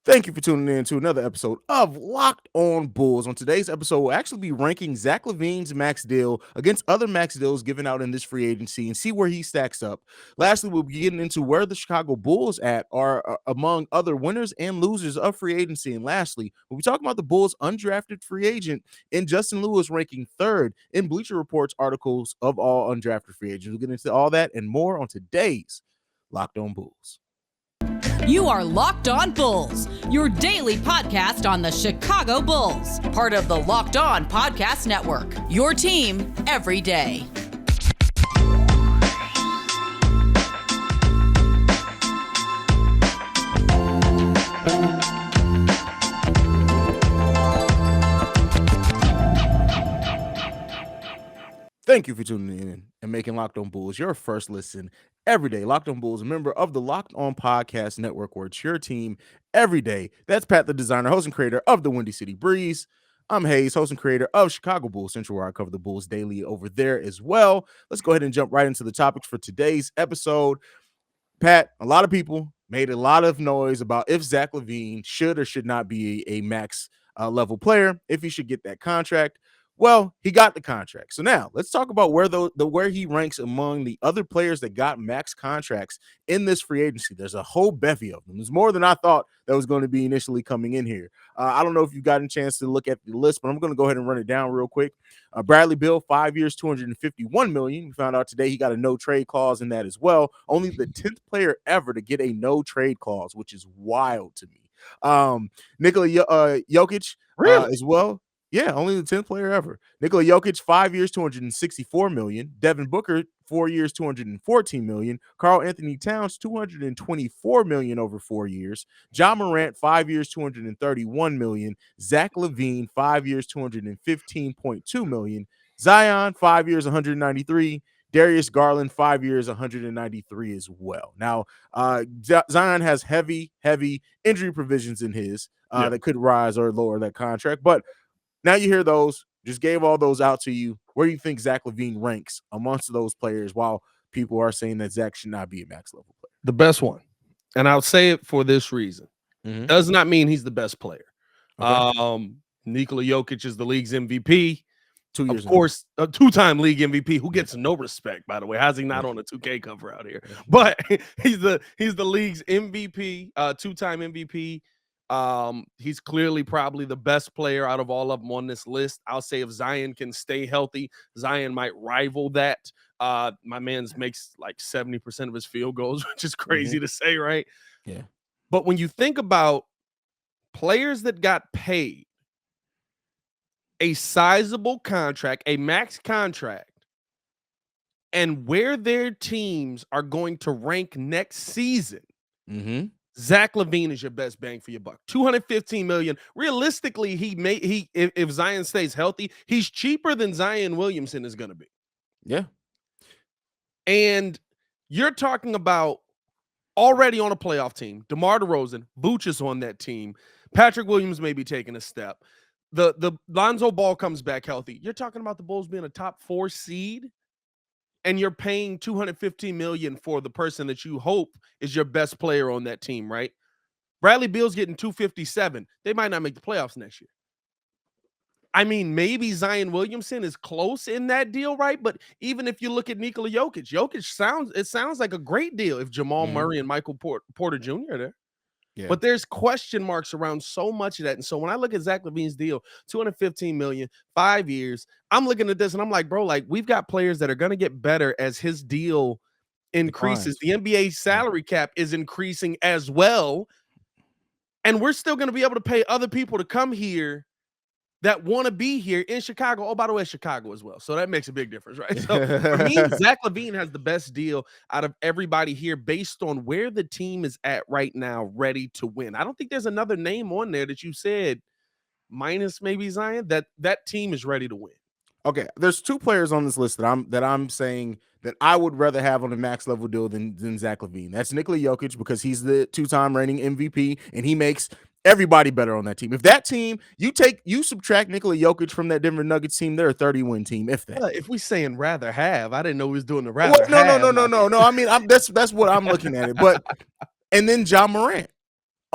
Thank you for tuning in to another episode of Locked On Bulls. On today's episode, we'll actually be ranking Zach LaVine's max deal against other max deals given out in this free agency and see where he stacks up. Lastly, we'll be getting into where the Chicago Bulls are among other winners and losers of free agency. And lastly, we'll be talking about the Bulls' undrafted free agent in Justin Lewis ranking third in Bleacher Report's articles of all undrafted free agents. We'll get into all that and more on today's Locked On Bulls. You are Locked On Bulls, your daily podcast on the Chicago Bulls, part of the Locked On Podcast Network, your team every day. Thank you for tuning in and making Locked On Bulls your first listen every day. Locked On Bulls, a member of the Locked On Podcast Network, where it's your team every day. That's Pat, the designer, host, and creator of the Windy City Breeze. I'm Hayes, host and creator of Chicago Bulls Central, where I cover the Bulls daily over there as well. Let's go ahead and jump right into the topics for today's episode. Pat, a lot of people made a lot of noise about if Zach LaVine should or should not be a max level player, if he should get that contract. Well, he got the contract. So now let's talk about where he ranks among the other players that got max contracts in this free agency. There's a whole bevy of them. There's more than I thought that was going to be initially coming in here. I don't know if you've gotten a chance to look at the list, but I'm going to go ahead and run it down real quick. Bradley Beal, 5 years, $251 million. We found out today he got a no trade clause in that as well. Only the 10th player ever to get a no trade clause, which is wild to me. Nikola Jokic as well. Yeah, only the 10th player ever. Nikola Jokic, 5 years, $264 million. Devin Booker, 4 years, $214 million. Karl Anthony Towns, $224 million over 4 years. Ja Morant, 5 years, $231 million. Zach LaVine, 5 years, $215.2 million. Zion, 5 years, $193. Darius Garland, 5 years, $193 as well. Now, Zion has heavy injury provisions in his that could rise or lower that contract, but now you hear those, just gave all those out to you. Where do you think Zach LaVine ranks amongst those players while people are saying that Zach should not be a max level player? The best one. And I'll say it for this reason. Does not mean he's the best player. Okay. Nikola Jokic is the league's MVP. 2 years of course, a two-time league MVP who gets no respect, by the way. How's he not on a 2K cover out here? But he's the league's MVP, two-time MVP. He's clearly probably the best player out of all of them on this list. I'll say if Zion can stay healthy, Zion might rival that. My man's makes like 70% of his field goals, which is crazy to say, right? Yeah. But when you think about players that got paid a sizable contract, a max contract, and where their teams are going to rank next season, Zach LaVine is your best bang for your buck. $215 million. Realistically, if Zion stays healthy, he's cheaper than Zion Williamson is going to be. Yeah. And you're talking about already on a playoff team. DeMar DeRozan, Vooch is on that team. Patrick Williams may be taking a step. The Lonzo Ball comes back healthy. You're talking about the Bulls being a top 4 seed, and you're paying $215 million for the person that you hope is your best player on that team, right? Bradley Beal's getting $257. They might not make the playoffs next year. I mean, maybe Zion Williamson is close in that deal, right? But even if you look at Nikola Jokic sounds like a great deal if Jamal Murray and Michael Porter Jr. are there. Yeah. But there's question marks around so much of that. And so when I look at Zach LaVine's deal, $215 million, 5 years, I'm looking at this and I'm like, bro, like we've got players that are going to get better as his deal increases. The NBA salary cap is increasing as well. And we're still going to be able to pay other people to come here that want to be here in Chicago. Oh, by the way, Chicago as well. So that makes a big difference, right? So for me, Zach LaVine has the best deal out of everybody here based on where the team is at right now, ready to win. I don't think there's another name on there that you said, minus maybe Zion, that team is ready to win. Okay, there's 2 players on this list that I'm saying that I would rather have on a max level deal than Zach LaVine. That's Nikola Jokic because he's the 2-time reigning MVP and he makes everybody better on that team. If that team, you subtract Nikola Jokic from that Denver Nuggets team, they're a 30-win team, if that. If we saying rather have, I didn't know he was doing the rather have. No. I mean, that's what I'm looking at it. But and then Ja Morant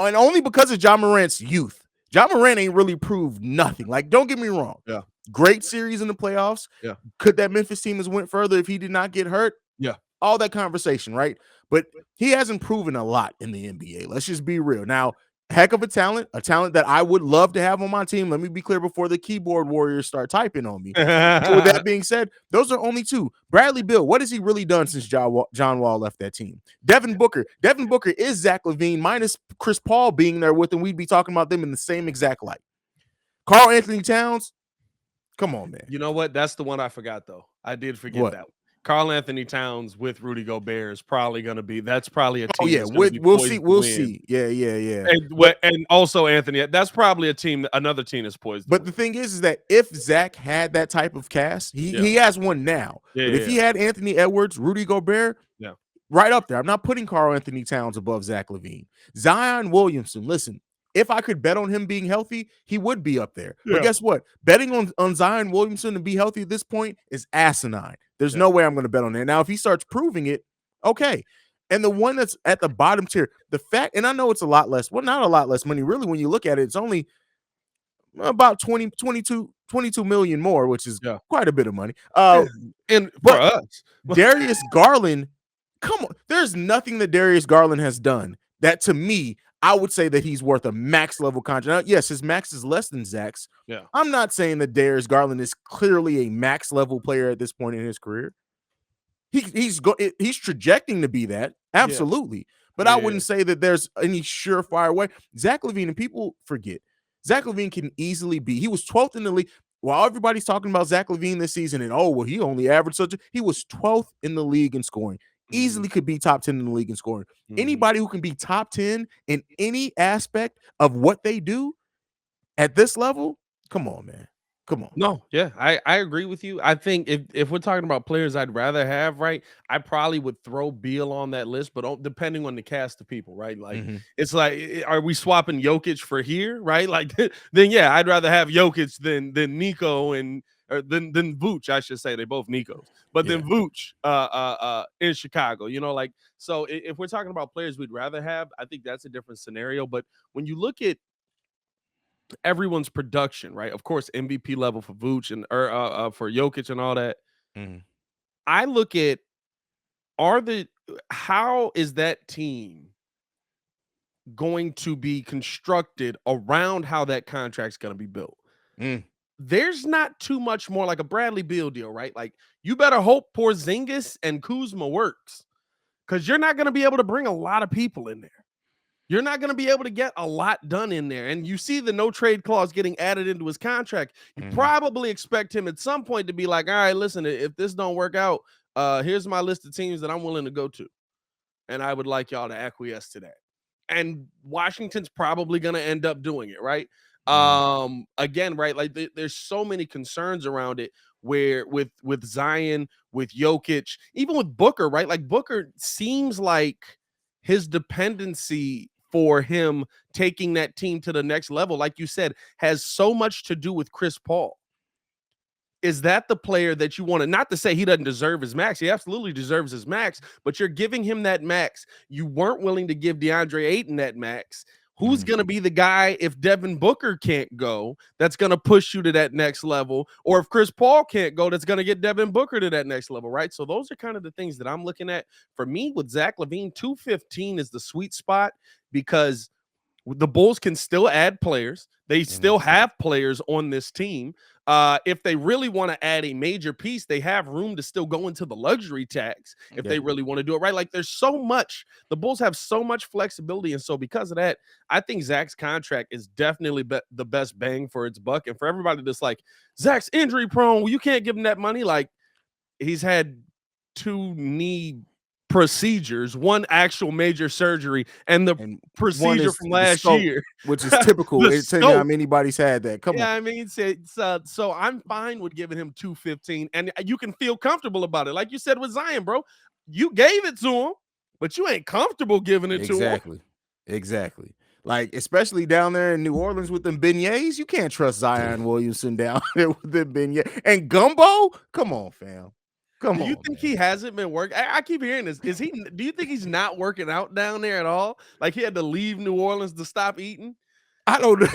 and only because of John Morant's youth. John Morant ain't really proved nothing. Like, don't get me wrong. Yeah. Great series in the playoffs. Yeah. Could that Memphis team has went further if he did not get hurt? Yeah. All that conversation, right? But he hasn't proven a lot in the NBA. Let's just be real. Now, heck of a talent that I would love to have on my team. Let me be clear before the keyboard warriors start typing on me. So with that being said, those are only two. Bradley Beal, what has he really done since John Wall left that team? Devin Booker is Zach LaVine minus Chris Paul being there with him. We'd be talking about them in the same exact light. Karl Anthony Towns, come on, man. You know what? That's the one I forgot, though. I did forget that one. Karl Anthony Towns with Rudy Gobert is probably going to be. That's probably a team. Oh yeah, we'll see. Yeah. And also Anthony. That's probably a team. Another team is poised. But the thing is that if Zach had that type of cast, he has one now. But if he had Anthony Edwards, Rudy Gobert, right up there. I'm not putting Karl Anthony Towns above Zach LaVine. Zion Williamson. Listen. If I could bet on him being healthy, he would be up there. But guess what? Betting on Zion Williamson to be healthy at this point is asinine. There's no way I'm going to bet on that. Now, if he starts proving it, okay. And the one that's at the bottom tier, the fact, and I know it's a lot less, well, not a lot less money. Really, when you look at it, it's only about 22 million more, which is quite a bit of money. And for us, Darius Garland, come on. There's nothing that Darius Garland has done that, to me, I would say that he's worth a max level contract. Now, yes, his max is less than Zach's. Yeah. I'm not saying that Darius Garland is clearly a max level player at this point in his career. He's projecting to be that. Absolutely. But I wouldn't say that there's any surefire way. Zach LaVine, and people forget, Zach LaVine can easily be. He was 12th in the league. While everybody's talking about Zach LaVine this season and, he only averaged he was 12th in the league in scoring. Easily could be top 10 in the league in scoring. Anybody who can be top 10 in any aspect of what they do at this level, come on, man. Come on. No, I agree with you. I think if we're talking about players I'd rather have, right, I probably would throw Beal on that list, but depending on the cast of people, right? Like, it's like, are we swapping Jokic for here, right? Like, then I'd rather have Jokic than Nico and than Vooch, I should say. They both Nikos, but then Vooch in Chicago, like, so if we're talking about players we'd rather have, I think that's a different scenario. But when you look at everyone's production, right? Of course, MVP level for Vooch and for Jokic and all that. I look at how is that team going to be constructed around how that contract's going to be built? There's not too much more like a Bradley Beal deal, right? Like, you better hope Porzingis and Kuzma works, because you're not going to be able to bring a lot of people in there. You're not going to be able to get a lot done in there. And you see the no trade clause getting added into his contract. You probably expect him at some point to be like, all right, listen, if this don't work out, here's my list of teams that I'm willing to go to. And I would like y'all to acquiesce to that. And Washington's probably going to end up doing it, right? Again, right, like there's so many concerns around it, where with Zion, with Jokic, even with Booker, right? Like, Booker seems like his dependency for him taking that team to the next level, like you said, has so much to do with Chris Paul. Is that the player that you want to, not to say he doesn't deserve his max, he absolutely deserves his max, but you're giving him that max. You weren't willing to give DeAndre Ayton that max. Who's going to be the guy if Devin Booker can't go that's going to push you to that next level? Or if Chris Paul can't go, that's going to get Devin Booker to that next level, right? So those are kind of the things that I'm looking at. For me, with Zach LaVine, 215 is the sweet spot, because the Bulls can still add players. They still have players on this team. If they really want to add a major piece, they have room to still go into the luxury tax if they really want to do it, right? Like, there's so much. The Bulls have so much flexibility. And so because of that, I think Zach's contract is definitely the best bang for its buck. And for everybody that's like, Zach's injury prone, you can't give him that money. Like, he's had 2 knee procedures, 1 actual major surgery, and the procedure from last year, which is typical. It's time anybody's had that. Come on. I mean, so I'm fine with giving him 215, and you can feel comfortable about it. Like you said with Zion, bro, you gave it to him, but you ain't comfortable giving it to him. Exactly. Like, especially down there in New Orleans with them beignets, you can't trust Zion Williamson down there with them beignets. And gumbo? Come on, fam. Come Do you on, think man. he hasn't been working? I keep hearing this. Is he? Do you think he's not working out down there at all? Like he had to leave New Orleans to stop eating? I don't know.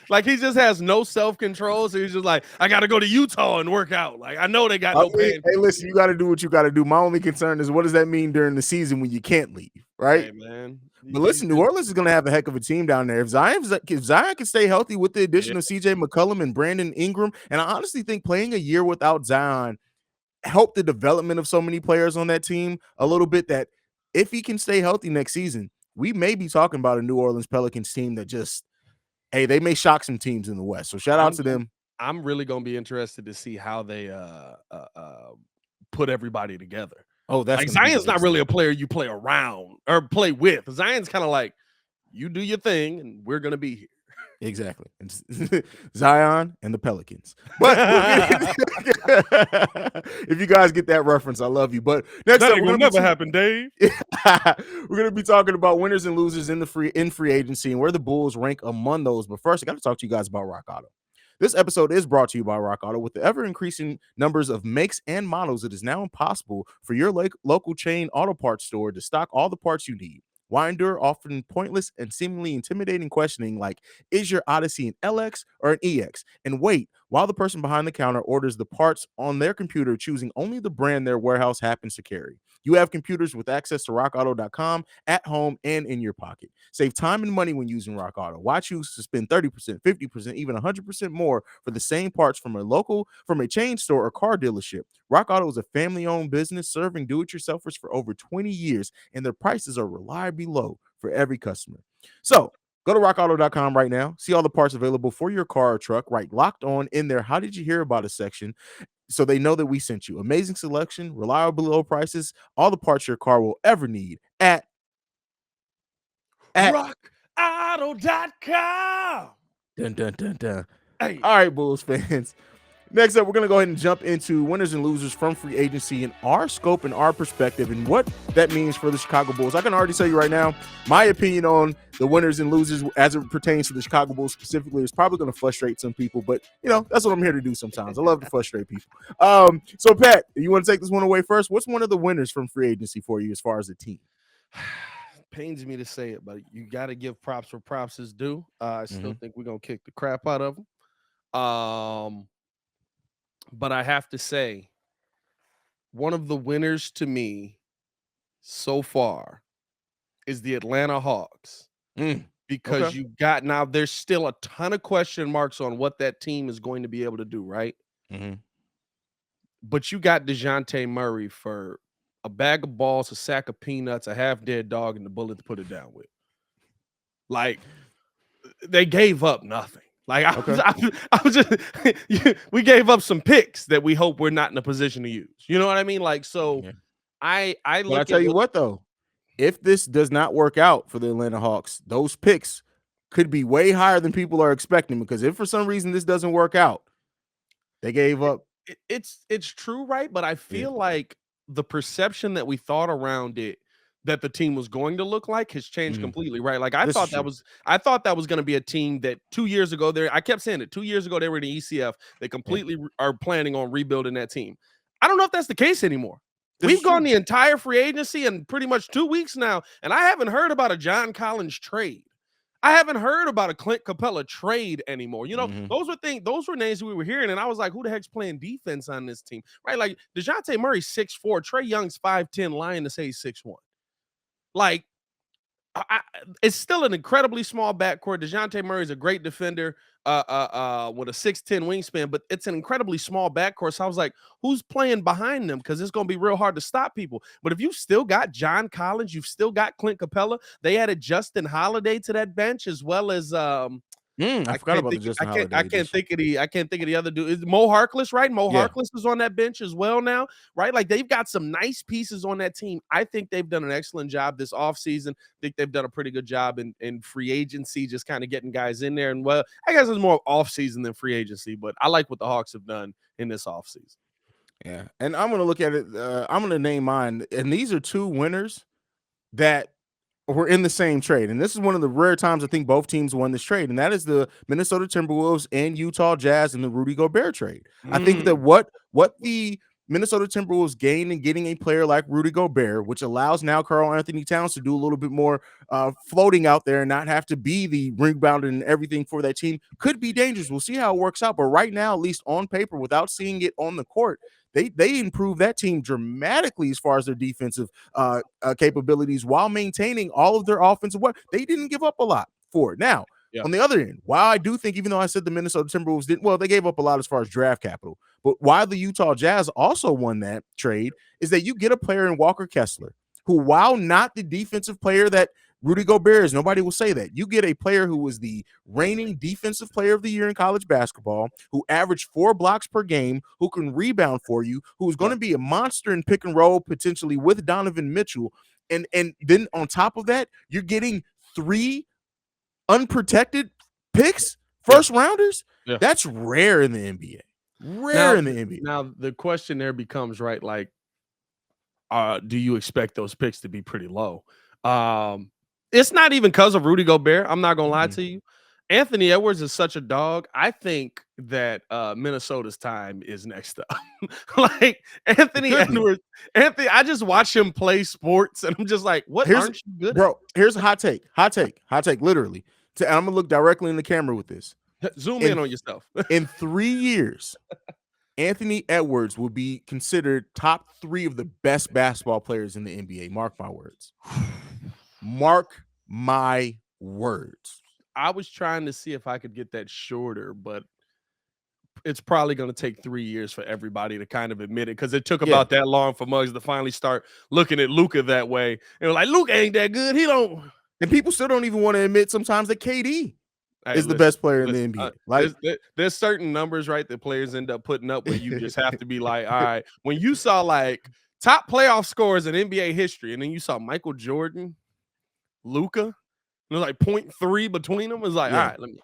Like he just has no self-control. So he's just like, I got to go to Utah and work out. Like I know they got I no mean, hey, pancakes. listen, you got to do what you got to do. My only concern is what does that mean during the season when you can't leave, right? Hey man, But listen, New Orleans is going to have a heck of a team down there. If Zion can stay healthy with the addition yeah, of CJ McCollum and Brandon Ingram, and I honestly think playing a year without Zion helped the development of so many players on that team a little bit that if he can stay healthy next season, we may be talking about a New Orleans Pelicans team that just, hey, they may shock some teams in the West. So shout out I'm to them. I'm really gonna be interested to see how they put everybody together. Oh, that's Like going to be the Zion's big not really story. a player you play around or play with. Zion's kind of like you do your thing and we're gonna be here. Exactly. It's Zion and the Pelicans. But we'll get if you guys get that reference, I love you. But next That up, ain't we're gonna going to never happen, Dave. we're going to be talking about winners and losers in the free agency and where the Bulls rank among those. But first, I got to talk to you guys about Rock Auto. This episode is brought to you by Rock Auto. With the ever-increasing numbers of makes and models, it is now impossible for your local chain auto parts store to stock all the parts you need. Why endure often pointless and seemingly intimidating questioning like, is your Odyssey an LX or an EX? And wait, while the person behind the counter orders the parts on their computer, choosing only the brand their warehouse happens to carry. You have computers with access to rockauto.com at home and in your pocket. Save time and money when using Rock Auto. Why choose to spend 30%, 50%, even 100% more for the same parts from a chain store or car dealership? Rock Auto is a family-owned business serving do-it-yourselfers for over 20 years, and their prices are reliably low for every customer. So, go to rockauto.com right now. See all the parts available for your car or truck. Right, locked on in there. How did you hear about us section? So they know that we sent you. Amazing selection, reliable low prices, all the parts your car will ever need at RockAuto.com. dun dun dun dun. Hey, All right, Bulls fans. Next up, we're going to go ahead and jump into winners and losers from free agency and our scope and our perspective and what that means for the Chicago Bulls. I can already tell you right now, my opinion on the winners and losers as it pertains to the Chicago Bulls specifically is probably going to frustrate some people, but that's what I'm here to do sometimes. I love to frustrate people. So Pat, you want to take this one away first? What's one of the winners from free agency for you as far as the team? pains me to say it, but you got to give props where props is due. I still think we're gonna kick the crap out of them. But I have to say, one of the winners to me so far is the Atlanta Hawks. Because Okay. you got now there's still a ton of question marks on what that team is going to be able to do, right? But you got DeJounte Murray for a bag of balls, a sack of peanuts, a half-dead dog, and the bullet to put it down with. Like, they gave up nothing. Like, I was just we gave up some picks that we hope we're not in a position to use. You know what I mean? Like, so Yeah. I But look I tell at you what, though, if this does not work out for the Atlanta Hawks, those picks could be way higher than people are expecting, because if for some reason this doesn't work out, they gave up. it's true, right? But I feel like the perception that we thought around it that the team was going to look like has changed completely, right? Like I This is thought true. that was going to be a team that 2 years ago I kept saying it. 2 years ago they were in the ECF. They completely are planning on rebuilding that team. I don't know if that's the case anymore. This is We've gone true. the entire free agency in pretty much 2 weeks now, and I haven't heard about a John Collins trade. I haven't heard about a Clint Capella trade anymore. You know, those were names we were hearing, and I was like, who the heck's playing defense on this team? Right? Like DeJounte Murray 6'4", Trae Young's 5'10", lying to say he's 6'1". Like, it's still an incredibly small backcourt. DeJounte Murray is a great defender with a 6'10" wingspan, but it's an incredibly small backcourt. So I was like, who's playing behind them? Because it's going to be real hard to stop people. But if you've still got John Collins, you've still got Clint Capella. They added Justin Holiday to that bench, as well as I forgot about the Justin Holiday. I can't think of the other dude. Is Mo Harkless, right? Mo Yeah. Harkless is on that bench as well now, right? Like they've got some nice pieces on that team. I think they've done an excellent job this offseason. I think they've done a pretty good job in free agency, just kind of getting guys in there. And well, I guess it's more offseason than free agency, but I like what the Hawks have done in this offseason. Yeah. And I'm going to look at it. I'm going to name mine. And these are two winners that were in the same trade. And this is one of the rare times I think both teams won this trade. And that is the Minnesota Timberwolves and Utah Jazz in the Rudy Gobert trade. I think that what the Minnesota Timberwolves gained in getting a player like Rudy Gobert, which allows now Karl Anthony Towns to do a little bit more floating out there and not have to be the rebounder and everything for that team, could be dangerous. We'll see how it works out. But right now, at least on paper, without seeing it on the court, they improved that team dramatically as far as their defensive capabilities while maintaining all of their offensive work. They didn't give up a lot for it. Now, on the other end, while I do think, even though I said the Minnesota Timberwolves didn't, well, they gave up a lot as far as draft capital, but why the Utah Jazz also won that trade is that you get a player in Walker Kessler, who, while not the defensive player that Rudy Gobert is, nobody will say that. You get a player who was the reigning defensive player of the year in college basketball, who averaged 4 blocks per game, who can rebound for you, who's going to be a monster in pick and roll potentially with Donovan Mitchell. And then on top of that, you're getting 3 unprotected picks, first rounders. That's rare in the NBA. Rare in the NBA. Now the question there becomes, right, like, do you expect those picks to be pretty low? It's not even because of Rudy Gobert. I'm not gonna lie to you. Anthony Edwards is such a dog. I think that Minnesota's time is next up. Like Anthony Edwards, I just watch him play sports, and I'm just like, what aren't you good bro? Here's a hot take, literally. And I'm gonna look directly in the camera with this. Zoom in on yourself. In 3 years, Anthony Edwards will be considered top 3 of the best basketball players in the NBA. Mark my words. Mark my words. I was trying to see if I could get that shorter, but it's probably going to take 3 years for everybody to kind of admit it, because it took about that long for Muggs to finally start looking at Luka that way. And like, Luka ain't that good. He don't. And people still don't even want to admit sometimes that KD is the best player in the NBA. Like, there's certain numbers, right, that players end up putting up where you just have to be like, all right, when you saw like top playoff scores in NBA history, and then you saw Michael Jordan, Luka, there's like 0.3 between them. It's like, all right, let me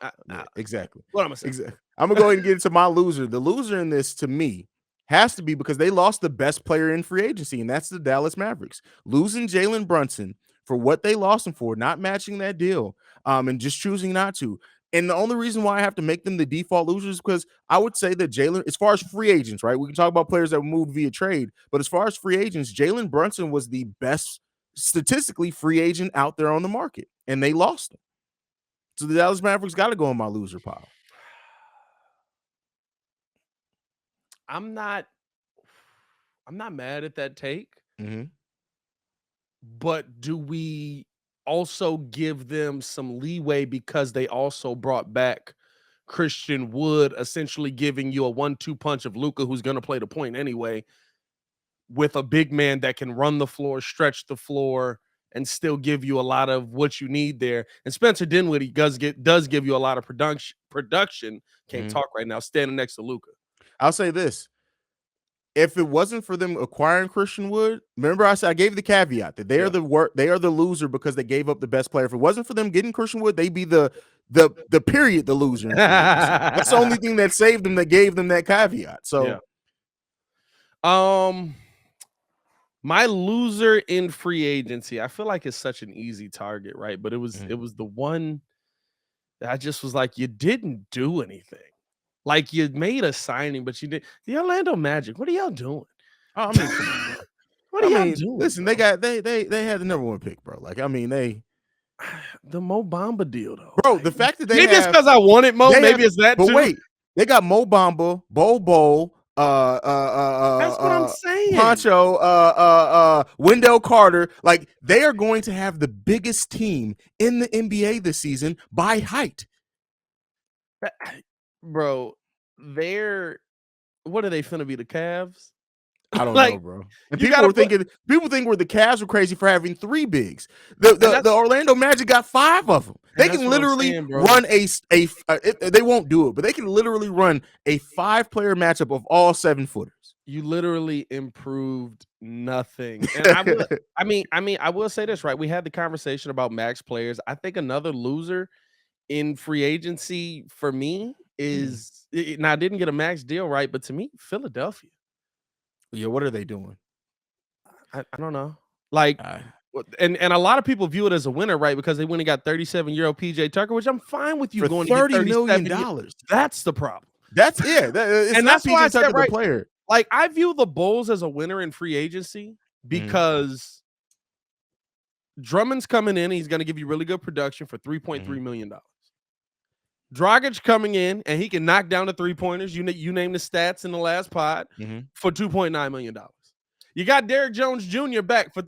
exactly. What am I saying? Exactly. I'm gonna go ahead and get into my loser. The loser in this, to me, has to be because they lost the best player in free agency, and that's the Dallas Mavericks. Losing Jalen Brunson for what they lost him for, not matching that deal, and just choosing not to. And the only reason why I have to make them the default losers is because I would say that Jalen, as far as free agents, right? We can talk about players that moved via trade, but as far as free agents, Jalen Brunson was the best statistically free agent out there on the market, and they lost him. So the Dallas Mavericks got to go in my loser pile. I'm not mad at that take. But do we also give them some leeway because they also brought back Christian Wood, essentially giving you a 1-2 punch of Luka, who's going to play the point anyway, with a big man that can run the floor, stretch the floor, and still give you a lot of what you need there. And Spencer Dinwiddie does give you a lot of production. Can't talk right now, standing next to Luka. I'll say this. If it wasn't for them acquiring Christian Wood, remember I said I gave the caveat that they are the loser because they gave up the best player. If it wasn't for them getting Christian Wood, they'd be the loser. That's the only thing that saved them, that gave them that caveat. So my loser in free agency, I feel like it's such an easy target, right? But it was the one that I just was like, you didn't do anything. Like, you made a signing, but you did. The Orlando Magic, what are y'all doing? Oh, I mean, what are y'all doing? Listen, bro? they had the number 1 pick, bro. Like, I mean, the Mo Bamba deal, though. Bro, the fact that maybe it's because I wanted Mo. Maybe it's that. But wait, they got Mo Bamba, Bo. That's what I'm saying. Poncho, Wendell Carter. Like, they are going to have the biggest team in the NBA this season by height. Bro, what are they finna be, the Cavs? I don't know, bro. And people think we're the Cavs are crazy for having 3 bigs. The Orlando Magic got 5 of them. They can literally run they won't do it, but they can literally run a 5-player matchup of all 7-footers. You literally improved nothing. And I will say this, right? We had the conversation about max players. I think another loser in free agency for me is now I didn't get a max deal, right? But to me, Philadelphia. Yeah, what are they doing? I don't know. Like, And a lot of people view it as a winner, right? Because they went and got 37-year-old PJ Tucker, which I'm fine with you for going to get $30 million. That's the problem. That's it's and not that's why I PJ Tucker said, right, the player. like I view the Bulls as a winner in free agency because Drummond's coming in. He's going to give you really good production for $3.3 million. Dragic coming in and he can knock down the 3-pointers. You name the stats in the last pod for $2.9 million. You got Derrick Jones Jr. back for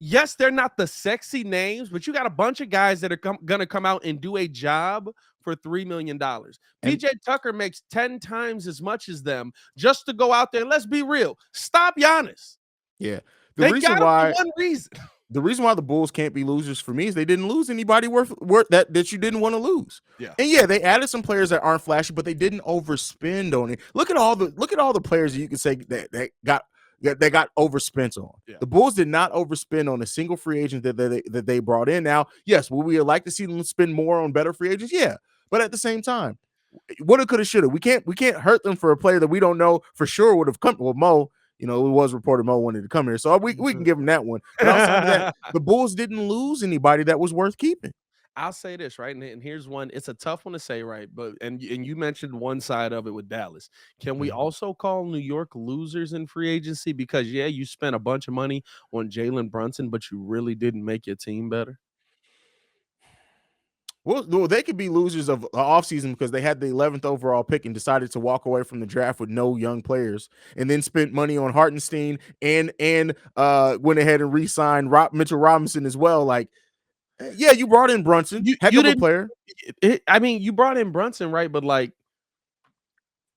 yes, they're not the sexy names, but you got a bunch of guys that are going to come out and do a job for $3 million. PJ Tucker makes 10 times as much as them just to go out there. Let's be real. Stop Giannis. Yeah. They got him for one reason. The reason why the Bulls can't be losers for me is they didn't lose anybody worth that you didn't want to lose. Yeah. And yeah, they added some players that aren't flashy, but they didn't overspend on it. Look at all the players that you can say that got overspent on. Yeah. The Bulls did not overspend on a single free agent that they brought in. Now, yes, would we like to see them spend more on better free agents? Yeah. But at the same time, woulda, coulda, shoulda. We can't hurt them for a player that we don't know for sure would have come. Well, Mo, it was reported Mo wanted to come here, so we can give him that one. But outside of that, the Bulls didn't lose anybody that was worth keeping. I'll say this, right, and here's one. It's a tough one to say, right, but and you mentioned one side of it with Dallas. Can we also call New York losers in free agency? Because yeah, you spent a bunch of money on Jalen Brunson, but you really didn't make your team better. Well, they could be losers of the offseason because they had the 11th overall pick and decided to walk away from the draft with no young players, and then spent money on Hartenstein and went ahead and re-signed Mitchell Robinson as well. Like, yeah, you brought in Brunson, heck of a player. You brought in Brunson, right? But like,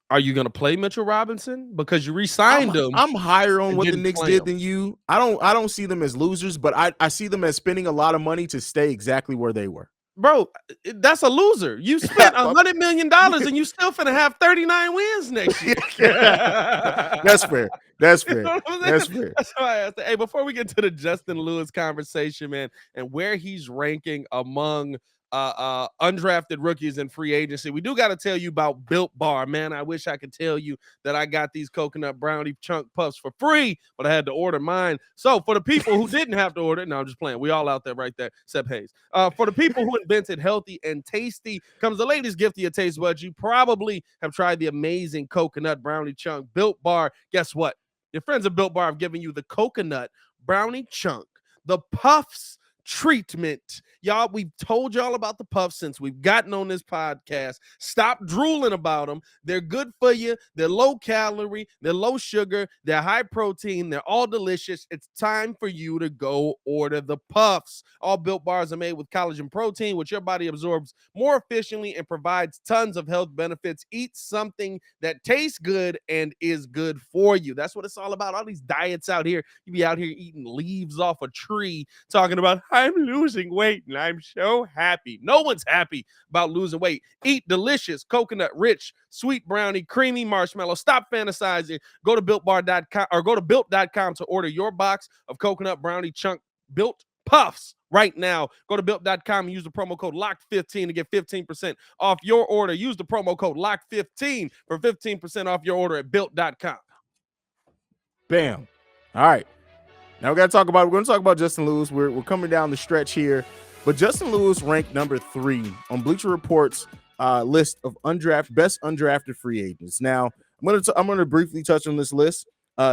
are you going to play Mitchell Robinson because you re-signed him? I'm higher on what the Knicks did than you. I don't see them as losers, but I see them as spending a lot of money to stay exactly where they were. Bro, that's a loser. You spent $100 million and you still finna have 39 wins next year. That's fair. That's fair. That's fair. That's why I asked. Hey, before we get to the Justin Lewis conversation, man, and where he's ranking among undrafted rookies in free agency, we do got to tell you about Built Bar, man. I wish I could tell you that I got these coconut brownie chunk puffs for free, but I had to order mine. So for the people who didn't have to order, no, I'm just playing. We all out there right there, except Hayes. For the people who invented healthy and tasty, comes the latest gift to your taste buds. You probably have tried the amazing coconut brownie chunk Built Bar. Guess what? Your friends at Built Bar have given you the coconut brownie chunk, the puffs treatment. Y'all, we've told y'all about the puffs since we've gotten on this podcast. Stop drooling about them. They're good for you. They're low calorie. They're low sugar. They're high protein. They're all delicious. It's time for you to go order the puffs. All Built Bars are made with collagen protein, which your body absorbs more efficiently and provides tons of health benefits. Eat something that tastes good and is good for you. That's what it's all about. All these diets out here. You be out here eating leaves off a tree, talking about, I'm losing weight and I'm so happy. No one's happy about losing weight. Eat delicious, coconut-rich, sweet brownie, creamy marshmallow. Stop fantasizing. Go to BuiltBar.com or go to Built.com to order your box of coconut brownie chunk Built Puffs right now. Go to Built.com and use the promo code LOCKED15 to get 15% off your order. Use the promo code LOCKED15 for 15% off your order at Built.com. Bam. All right. Now we're going to talk about Justin Lewis. We're coming down the stretch here, but Justin Lewis ranked number 3 on Bleacher Report's list of best undrafted free agents. Now I'm going to briefly touch on this list.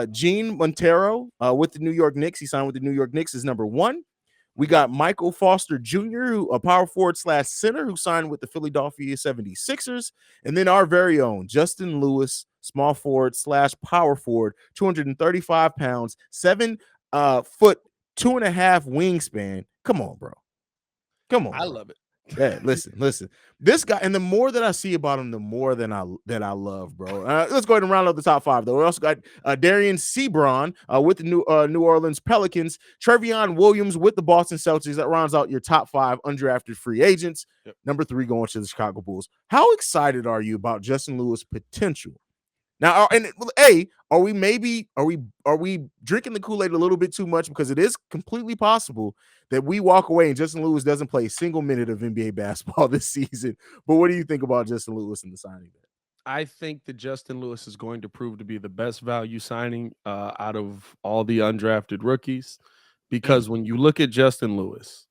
Gene Montero with the New York Knicks. He signed with the New York Knicks is number 1. We got Michael Foster Jr., a power forward / center who signed with the Philadelphia 76ers. And then our very own Justin Lewis, small forward / power forward, 235 pounds, 7 foot 2.5 wingspan. Come on, bro. Come on. I love it. Yeah, listen. This guy, and the more that I see about him, the more that I love, bro. Let's go ahead and round up the top 5, though. We also got Darian Sebron with the New Orleans Pelicans, Trevion Williams with the Boston Celtics. That rounds out your top 5 undrafted free agents. Yep. Number 3 going to the Chicago Bulls. How excited are you about Justin Lewis' potential? Now, are we drinking the Kool-Aid a little bit too much? Because it is completely possible that we walk away and Justin Lewis doesn't play a single minute of NBA basketball this season. But what do you think about Justin Lewis and the signing there? I think that Justin Lewis is going to prove to be the best value signing out of all the undrafted rookies. because when you look at Justin Lewis,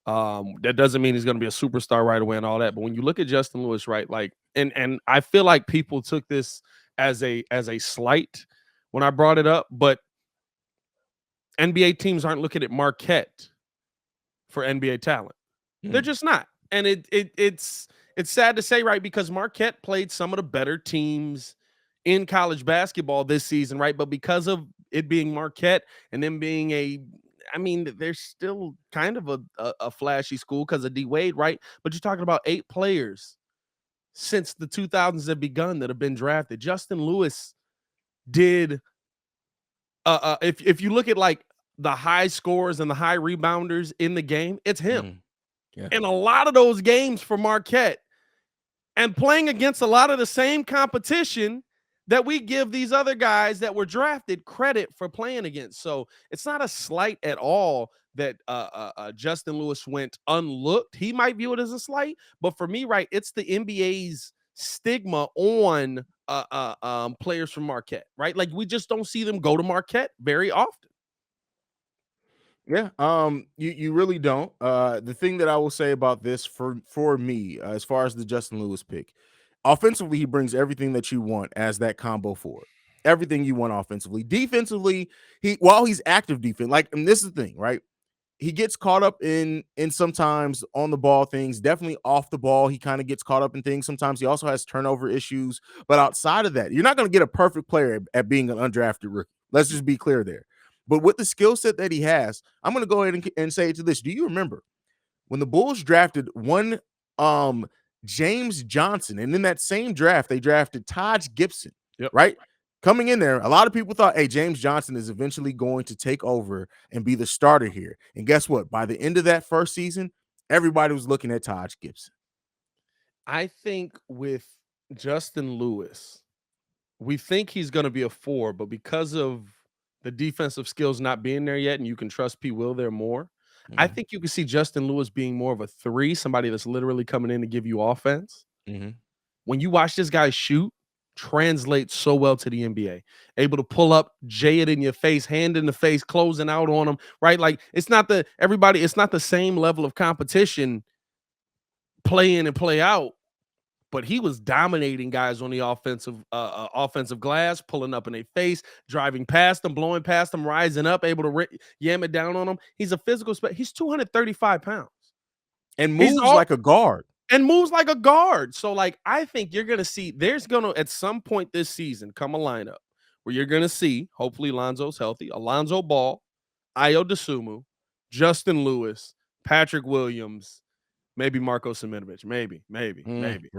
that doesn't mean he's going to be a superstar right away and all that. But when you look at Justin Lewis, right, like, and I feel like people took this as a slight when I brought it up, but NBA teams aren't looking at Marquette for NBA talent. They're just not. And it's sad to say, right? Because Marquette played some of the better teams in college basketball this season, right? But because of it being Marquette and them being they're still kind of a flashy school because of D Wade, right? But you're talking about 8 players since the 2000s have begun that have been drafted. Justin Lewis did if you look at like the high scores and the high rebounders in the game, it's him. Yeah. In a lot of those games for Marquette, and playing against a lot of the same competition that we give these other guys that were drafted credit for playing against. So it's not a slight at all that Justin Lewis went unlooked. He might view it as a slight, but for me, right, it's the NBA's stigma on players from Marquette, right? Like we just don't see them go to Marquette very often. Yeah, you really don't. The thing that I will say about this for me, as far as the Justin Lewis pick, offensively, he brings everything that you want as that combo forward. Everything you want offensively. Defensively, while he's active defense, like, and this is the thing, right? He gets caught up in sometimes on the ball things, definitely off the ball. He kind of gets caught up in things. Sometimes he also has turnover issues. But outside of that, you're not going to get a perfect player at being an undrafted rookie. Let's just be clear there. But with the skill set that he has, I'm going to go ahead and say it to this. Do you remember when the Bulls drafted one James Johnson, and in that same draft, they drafted Taj Gibson, right? Coming in there, a lot of people thought, hey, James Johnson is eventually going to take over and be the starter here. And guess what? By the end of that first season, everybody was looking at Taj Gibson. I think with Justin Lewis, we think he's going to be a 4, but because of the defensive skills not being there yet, and you can trust P. Will there more, I think you can see Justin Lewis being more of a 3, somebody that's literally coming in to give you offense. When you watch this guy shoot, translates so well to the NBA. Able to pull up, jay it in your face, hand in the face, closing out on them, right? Like it's not the same level of competition play in and play out, but he was dominating guys on the offensive glass, pulling up in their face, driving past them, blowing past them, rising up, able to yam it down on them. He's a physical he's 235 pounds. And moves like a guard. So, like, I think you're going to see, there's going to, at some point this season, come a lineup where you're going to see, hopefully Lonzo's healthy, Alonzo Ball, Ayo Dosunmu, Justin Lewis, Patrick Williams, maybe Marko Simonovic. Maybe.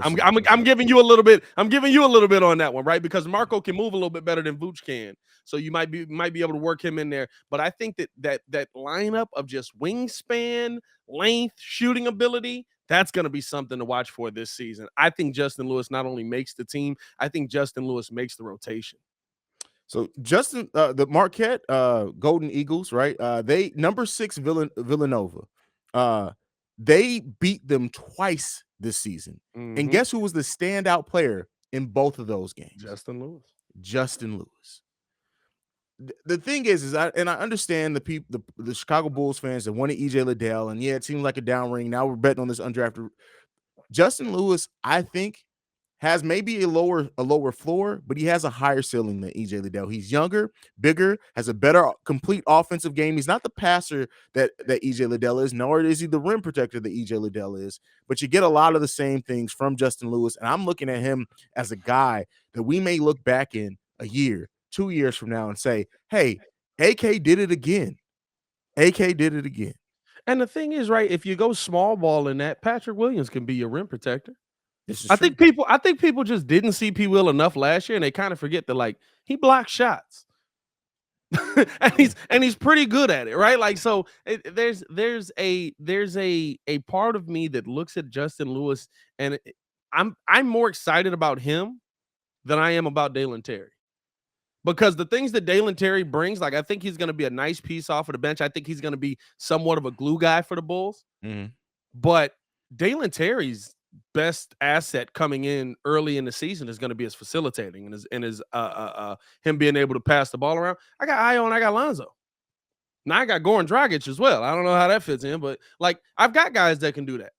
I'm giving you a little bit. I'm giving you a little bit on that one, right? Because Marko can move a little bit better than Vooch can. So you might be able to work him in there. But I think that lineup of just wingspan, length, shooting ability, that's going to be something to watch for this season. I think Justin Lewis not only makes the team, I think Justin Lewis makes the rotation. So Justin, the Marquette Golden Eagles, right? They number 6 Villanova. They beat them twice this season. And guess who was the standout player in both of those games? Justin Lewis. The thing is I understand the Chicago Bulls fans that wanted EJ Liddell, and yeah, it seems like a down ring. Now we're betting on this undrafted. Justin Lewis, I think, has maybe a lower floor, but he has a higher ceiling than EJ Liddell. He's younger, bigger, has a better complete offensive game. He's not the passer that EJ Liddell is, nor is he the rim protector that EJ Liddell is. But you get a lot of the same things from Justin Lewis, and I'm looking at him as a guy that we may look back in a year, 2 years from now and say, hey, AK did it again. And the thing is, right, if you go small ball in that, Patrick Williams can be your rim protector. I think people just didn't see P. Will enough last year, and they kind of forget that, like, he blocks shots. and he's pretty good at it, right? Like, so there's a part of me that looks at Justin Lewis, and I'm more excited about him than I am about Dalen Terry. Because the things that Dalen Terry brings, like, I think he's going to be a nice piece off of the bench. I think he's going to be somewhat of a glue guy for the Bulls. But Dalen Terry's best asset coming in early in the season is going to be his facilitating and his him being able to pass the ball around. I got Ayo and I got Lonzo. Now I got Goran Dragic as well. I don't know how that fits in, but like I've got guys that can do that.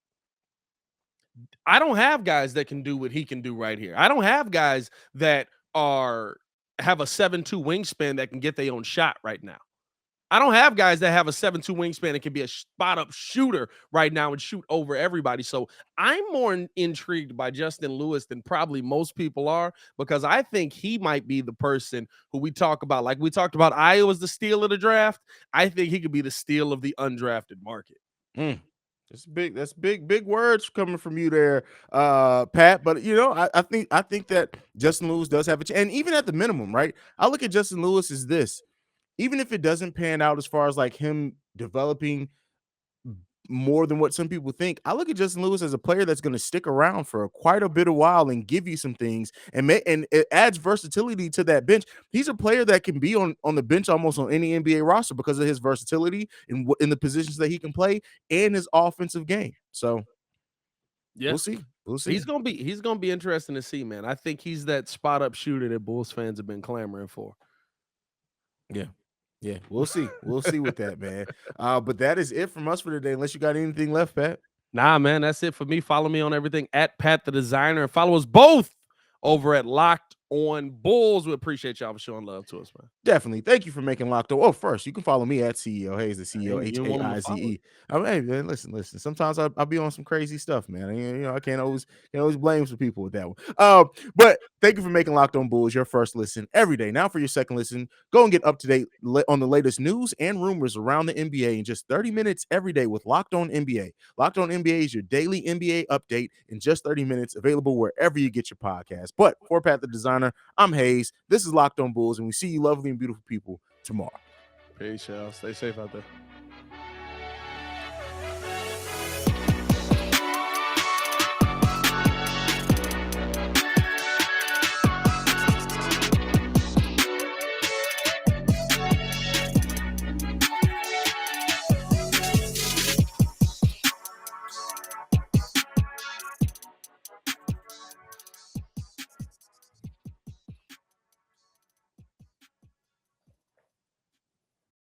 I don't have guys that can do what he can do right here. I don't have guys that have a 7'2" wingspan that can get their own shot right now. I don't have guys that have a 7'2" wingspan and can be a spot up shooter right now and shoot over everybody. So I'm more intrigued by Justin Lewis than probably most people are, because I think he might be the person who we talk about. Like we talked about Iowa's the steal of the draft. I think he could be the steal of the undrafted market. That's big words coming from you there, Pat. But I think that Justin Lewis does have a chance. And even at the minimum, right? I look at Justin Lewis as this. Even if it doesn't pan out as far as like him developing more than what some people think, I look at Justin Lewis as a player that's going to stick around for quite a bit of while and give you some things, and it adds versatility to that bench. He's a player that can be on the bench almost on any NBA roster because of his versatility in the positions that he can play and his offensive game. So yeah, we'll see. He's gonna be interesting to see, man. I think he's that spot up shooter that Bulls fans have been clamoring for. Yeah, we'll see. We'll see with that, man. But that is it from us for today. Unless you got anything left, Pat. Nah, man, that's it for me. Follow me on everything at Pat the Designer, and follow us both over at Locked on Bulls. We appreciate y'all for showing love to us, man. Definitely. Thank you for making Locked On. Oh, first, you can follow me at CEO Hayes, the CEO Haize. I mean, hey, man, listen. Sometimes I'll be on some crazy stuff, man. I can't always blame some people with that one. But thank you for making Locked On Bulls your first listen every day. Now for your second listen, go and get up to date on the latest news and rumors around the NBA in just 30 minutes every day with Locked On NBA. Locked On NBA is your daily NBA update in just 30 minutes, available wherever you get your podcast. But for Pat the Designer, I'm Hayes. This is Locked On Bulls, and we see you lovely and beautiful people tomorrow. Peace, y'all. Stay safe out there.